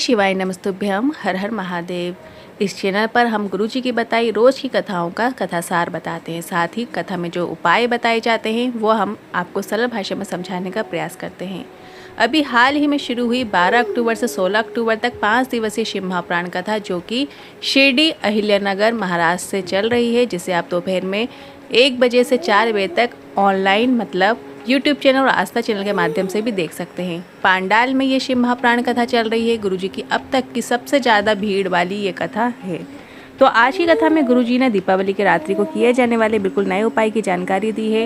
शिवाय नमस्तुभ्यम, हर हर महादेव। इस चैनल पर हम गुरु जी की बताई रोज़ की कथाओं का कथासार बताते हैं। साथ ही कथा में जो उपाय बताए जाते हैं वो हम आपको सरल भाषा में समझाने का प्रयास करते हैं। अभी हाल ही में शुरू हुई 12 अक्टूबर से 16 अक्टूबर तक 5 दिवसीय शिव महाप्राण कथा, जो कि शिरडी अहिल्यानगर महाराष्ट्र से चल रही है, जिसे आप दोपहर में 1 बजे से 4 बजे तक ऑनलाइन मतलब यूट्यूब चैनल और आस्था चैनल के माध्यम से भी देख सकते हैं। पांडाल में ये शिव महाप्राण कथा चल रही है। गुरुजी की अब तक की सबसे ज़्यादा भीड़ वाली ये कथा है। तो आज की कथा में गुरुजी ने दीपावली की रात्रि को किए जाने वाले बिल्कुल नए उपाय की जानकारी दी है।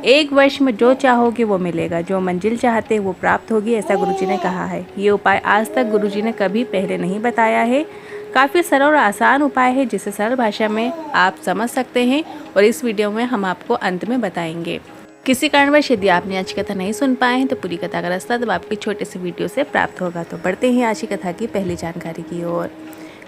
1 वर्ष में जो चाहोगे वो मिलेगा, जो मंजिल चाहते वो प्राप्त होगी, ऐसा गुरुजी ने कहा है। ये उपाय आज तक गुरुजी ने कभी पहले नहीं बताया है। काफ़ी सरल और आसान उपाय है, जिसे सरल भाषा में आप समझ सकते हैं और इस वीडियो में हम आपको अंत में बताएंगे। किसी कारणवश यदि आपने आज की कथा नहीं सुन पाए हैं तो पूरी कथा का रास्ता तब आपकी छोटे से वीडियो से प्राप्त होगा। तो बढ़ते हैं आज की कथा की पहली जानकारी की ओर।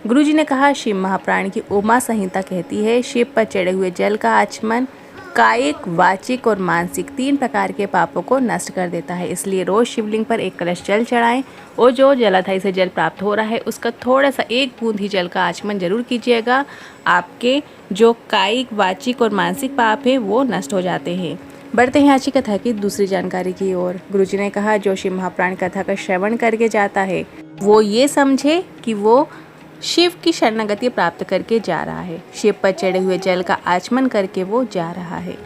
गुरुजी ने कहा, शिव महाप्राण की उमा संहिता कहती है, शिव पर चढ़े हुए जल का आचमन कायिक, वाचिक और मानसिक 3 प्रकार के पापों को नष्ट कर देता है। इसलिए रोज शिवलिंग पर 1 कलश जल चढ़ाएं और जो जलाधारी से जल प्राप्त हो रहा है उसका थोड़ा सा 1 बूंद ही जल का आचमन जरूर कीजिएगा। आपके जो कायिक, वाचिक और मानसिक पाप है वो नष्ट हो जाते हैं। बढ़ते हैं आज की कथा की दूसरी जानकारी की ओर। गुरुजी ने कहा, जो शिव महाप्राण कथा का श्रवण करके जाता है वो ये समझे कि वो शिव की शरणागति प्राप्त करके जा रहा है। शिव पर चढ़े हुए जल का आचमन करके वो जा रहा है।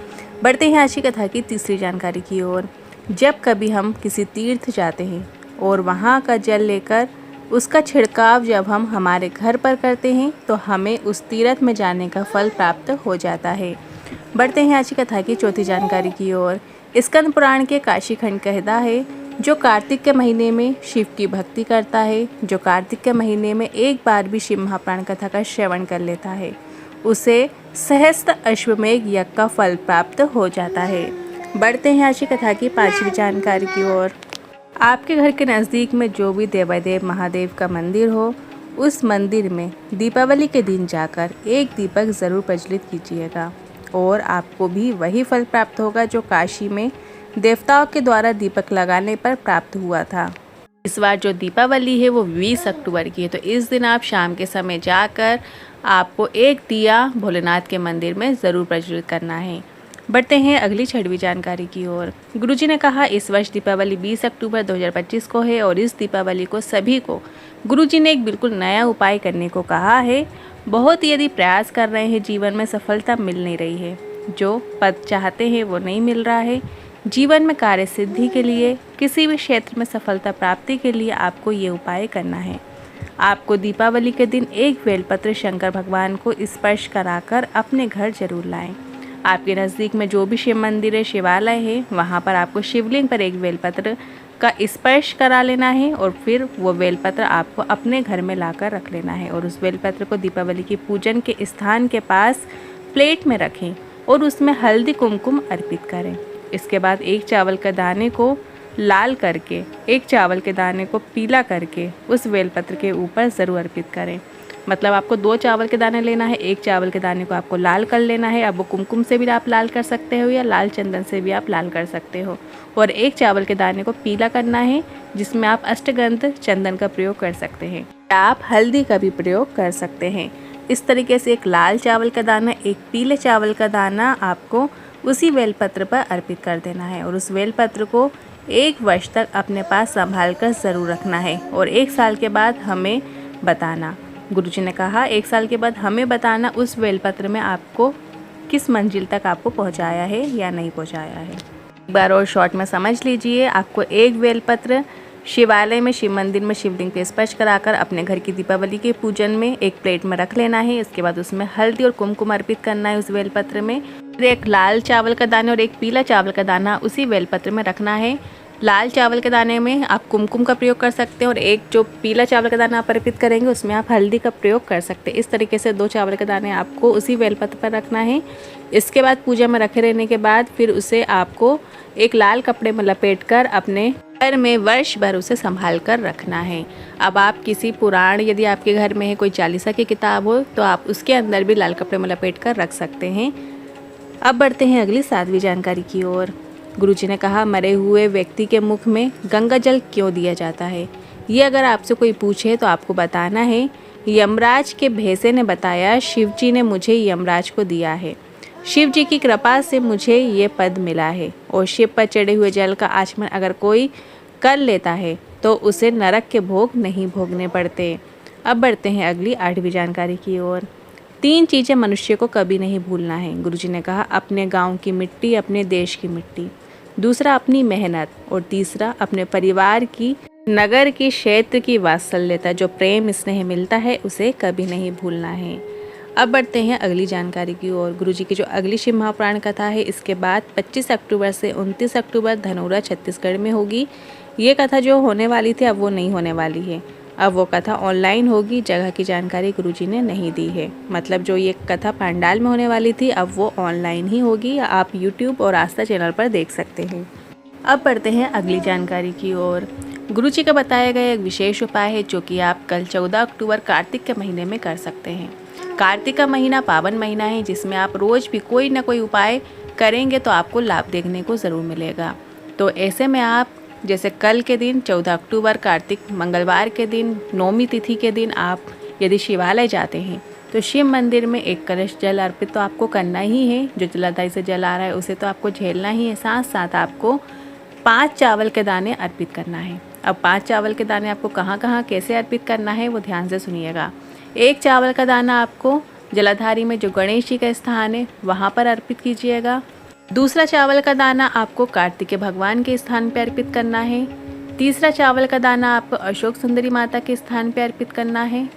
बढ़ते हैं आज की कथा की तीसरी जानकारी की ओर। जब कभी हम किसी तीर्थ जाते हैं और वहाँ का जल लेकर उसका छिड़काव जब हम हमारे घर पर करते हैं तो हमें उस तीर्थ में जाने का फल प्राप्त हो जाता है। बढ़ते हैं आज की कथा की चौथी जानकारी की ओर। स्कंद पुराण के काशी खंड कहता है, जो कार्तिक के महीने में शिव की भक्ति करता है, जो कार्तिक के महीने में एक बार भी शिव महाप्राण कथा का श्रवण कर लेता है, उसे सहस्त्र अश्वमेघ यज्ञ का फल प्राप्त हो जाता है। बढ़ते हैं आज की कथा की 5वीं जानकारी की ओर। आपके घर के नज़दीक में जो भी देवादेव महादेव का मंदिर हो, उस मंदिर में दीपावली के दिन जाकर 1 दीपक ज़रूर प्रज्वलित कीजिएगा और आपको भी वही फल प्राप्त होगा जो काशी में देवताओं के द्वारा दीपक लगाने पर प्राप्त हुआ था। इस बार जो दीपावली है वो 20 अक्टूबर की है, तो इस दिन आप शाम के समय जाकर आपको 1 दिया भोलेनाथ के मंदिर में ज़रूर प्रज्वलित करना है। बढ़ते हैं अगली 6वीं जानकारी की ओर। गुरुजी ने कहा, इस वर्ष दीपावली 20 अक्टूबर 2025 को है और इस दीपावली को सभी को गुरुजी ने एक बिल्कुल नया उपाय करने को कहा है। बहुत यदि प्रयास कर रहे हैं, जीवन में सफलता मिल नहीं रही है, जो पद चाहते हैं वो नहीं मिल रहा है, जीवन में कार्य सिद्धि के लिए, किसी भी क्षेत्र में सफलता प्राप्ति के लिए आपको ये उपाय करना है। आपको दीपावली के दिन 1 बेलपत्र शंकर भगवान को स्पर्श कराकर अपने घर जरूर लाएं। आपके नज़दीक में जो भी शिव मंदिर है, शिवालय है, वहाँ पर आपको शिवलिंग पर 1 बेलपत्र का स्पर्श करा लेना है और फिर वो बेलपत्र आपको अपने घर में लाकर रख लेना है और उस बेलपत्र को दीपावली की पूजन के स्थान के पास प्लेट में रखें और उसमें हल्दी कुमकुम अर्पित करें। इसके बाद 1 चावल के दाने को लाल करके 1 चावल के दाने को पीला करके उस बेलपत्र के ऊपर ज़रूर अर्पित करें। मतलब आपको 2 चावल के दाने लेना है, 1 चावल के दाने को आपको लाल कर लेना है। अब वो कुमकुम से भी आप लाल कर सकते हो या लाल चंदन से भी आप लाल कर सकते हो और 1 चावल के दाने को पीला करना है, जिसमें आप अष्टगंध चंदन का प्रयोग कर सकते हैं। आप हल्दी का भी प्रयोग कर सकते हैं। इस तरीके से 1 लाल चावल का दाना, 1 पीले चावल का दाना आपको उसी बेलपत्र पर अर्पित कर देना है और उस बेलपत्र को 1 वर्ष तक अपने पास संभाल कर ज़रूर रखना है और 1 साल के बाद हमें बताना। गुरुजी ने कहा, 1 साल के बाद हमें बताना उस बेलपत्र में आपको किस मंजिल तक आपको पहुंचाया है या नहीं पहुंचाया है। एक बार और शॉर्ट में समझ लीजिए। आपको 1 बेलपत्र शिवालय में, शिव मंदिर में शिवलिंग पे स्पर्श कराकर अपने घर की दीपावली के पूजन में 1 प्लेट में रख लेना है। इसके बाद उसमें हल्दी और कुमकुम अर्पित करना है उस बेलपत्र में। 1 लाल चावल का दाना और 1 पीला चावल का दाना उसी बेलपत्र में रखना है। लाल चावल के दाने में आप कुमकुम का प्रयोग कर सकते हैं और 1 जो पीला चावल का दाना आप अर्पित करेंगे उसमें आप हल्दी का प्रयोग कर सकते हैं। इस तरीके से 2 चावल के दाने आपको उसी बेलपत्र पर रखना है। इसके बाद पूजा में रखे रहने के बाद फिर उसे आपको 1 लाल कपड़े में लपेट कर अपने घर में वर्ष भर उसे संभाल कर रखना है। अब आप किसी पुराण, यदि आपके घर में है कोई चालीसा की किताब हो तो आप उसके अंदर भी लाल कपड़े में लपेट कर रख सकते हैं। अब बढ़ते हैं अगली 7वीं जानकारी की ओर। गुरुजी ने कहा, मरे हुए व्यक्ति के मुख में गंगा जल क्यों दिया जाता है? ये अगर आपसे कोई पूछे तो आपको बताना है, यमराज के भेसे ने बताया, शिव जी ने मुझे यमराज को दिया है। शिव जी की कृपा से मुझे ये पद मिला है। और शिव पर चढ़े हुए जल का आचमन अगर कोई कर लेता है तो उसे नरक के भोग नहीं भोगने पड़ते। अब बढ़ते हैं अगली 8वीं जानकारी की ओर। 3 चीज़ें मनुष्य को कभी नहीं भूलना है। गुरुजी ने कहा, अपने गांव की मिट्टी, अपने देश की मिट्टी, दूसरा अपनी मेहनत, और तीसरा अपने परिवार की, नगर की, क्षेत्र की वात्सल्यता। जो प्रेम स्नेह मिलता है उसे कभी नहीं भूलना है। अब बढ़ते हैं अगली जानकारी की ओर। गुरुजी की जो अगली शिव महापुराण कथा है, इसके बाद 25 अक्टूबर से 29 अक्टूबर धनौरा छत्तीसगढ़ में होगी। ये कथा जो होने वाली थी अब वो नहीं होने वाली है, अब वो कथा ऑनलाइन होगी। जगह की जानकारी गुरुजी ने नहीं दी है, मतलब जो ये कथा पंडाल में होने वाली थी अब वो ऑनलाइन ही होगी, आप यूट्यूब और आस्था चैनल पर देख सकते हैं। अब बढ़ते हैं अगली जानकारी की ओर। गुरुजी का बताया गया एक विशेष उपाय है जो कि आप कल 14 अक्टूबर कार्तिक के महीने में कर सकते हैं। कार्तिक का महीना पावन महीना है जिसमें आप रोज़ भी कोई ना कोई उपाय करेंगे तो आपको लाभ देखने को ज़रूर मिलेगा। तो ऐसे में आप जैसे कल के दिन 14 अक्टूबर कार्तिक मंगलवार के दिन, नौमी तिथि के दिन आप यदि शिवालय जाते हैं तो शिव मंदिर में एक कलश जल अर्पित तो आपको करना ही है। जो जलाधारी से जल आ रहा है उसे तो आपको झेलना ही है, साथ साथ आपको 5 चावल के दाने अर्पित करना है। अब 5 चावल के दाने आपको कहाँ कहाँ कैसे अर्पित करना है वो ध्यान से सुनिएगा। 1 चावल का दाना आपको जलाधारी में जो गणेश जी का स्थान है वहाँ पर अर्पित कीजिएगा। दूसरा चावल का दाना आपको कार्तिकेय भगवान के स्थान पर अर्पित करना है। तीसरा चावल का दाना आपको अशोक सुंदरी माता के स्थान पर अर्पित करना है।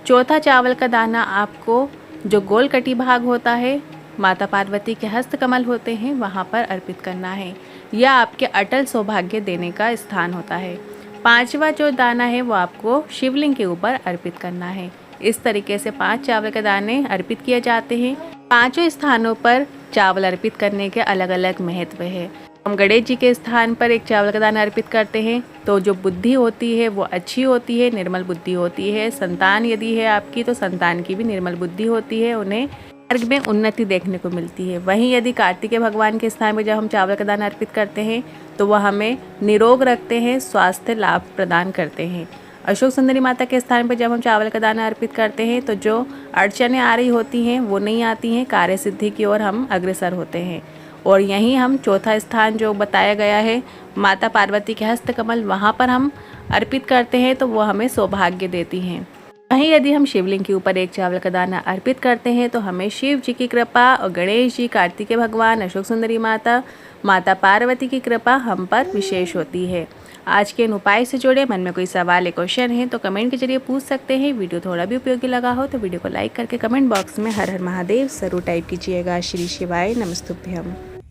चौथा चावल का दाना आपको जो गोल कटी भाग होता है, माता पार्वती के हस्त कमल होते हैं, वहाँ पर अर्पित करना है। यह आपके अटल सौभाग्य देने का स्थान होता है। 5वां जो दाना है वो आपको शिवलिंग के ऊपर अर्पित करना है। इस तरीके से 5 चावल के दाने अर्पित किए जाते हैं। 5 स्थानों पर चावल अर्पित करने के अलग अलग महत्व है। हम गणेश जी के स्थान पर 1 चावल का दाना अर्पित करते हैं तो जो बुद्धि होती है वो अच्छी होती है, निर्मल बुद्धि होती है। संतान यदि है आपकी तो संतान की भी निर्मल बुद्धि होती है, उन्हें मार्ग में उन्नति देखने को मिलती है। वहीं यदि कार्तिकेय भगवान के स्थान पर जब हम चावल का दाना अर्पित करते हैं तो वह हमें निरोग रखते हैं, स्वास्थ्य लाभ प्रदान करते हैं। अशोक सुंदरी माता के स्थान पर जब हम चावल का दाना अर्पित करते हैं तो जो अड़चनें आ रही होती हैं वो नहीं आती हैं, कार्य सिद्धि की ओर हम अग्रसर होते हैं। और यहीं हम चौथा स्थान जो बताया गया है माता पार्वती के हस्त कमल, वहाँ पर हम अर्पित करते हैं तो वो हमें सौभाग्य देती हैं। वहीं यदि हम शिवलिंग के ऊपर 1 चावल का दाना अर्पित करते हैं तो हमें शिव जी की कृपा और गणेश जी, कार्तिकेय भगवान, अशोक सुंदरी माता, माता पार्वती की कृपा हम पर विशेष होती है। आज के इन उपाय से जुड़े मन में कोई सवाल या क्वेश्चन है तो कमेंट के जरिए पूछ सकते हैं। वीडियो थोड़ा भी उपयोगी लगा हो तो वीडियो को लाइक करके कमेंट बॉक्स में हर हर महादेव जरूर टाइप कीजिएगा। श्री शिवाय नमस्तुभ्यम।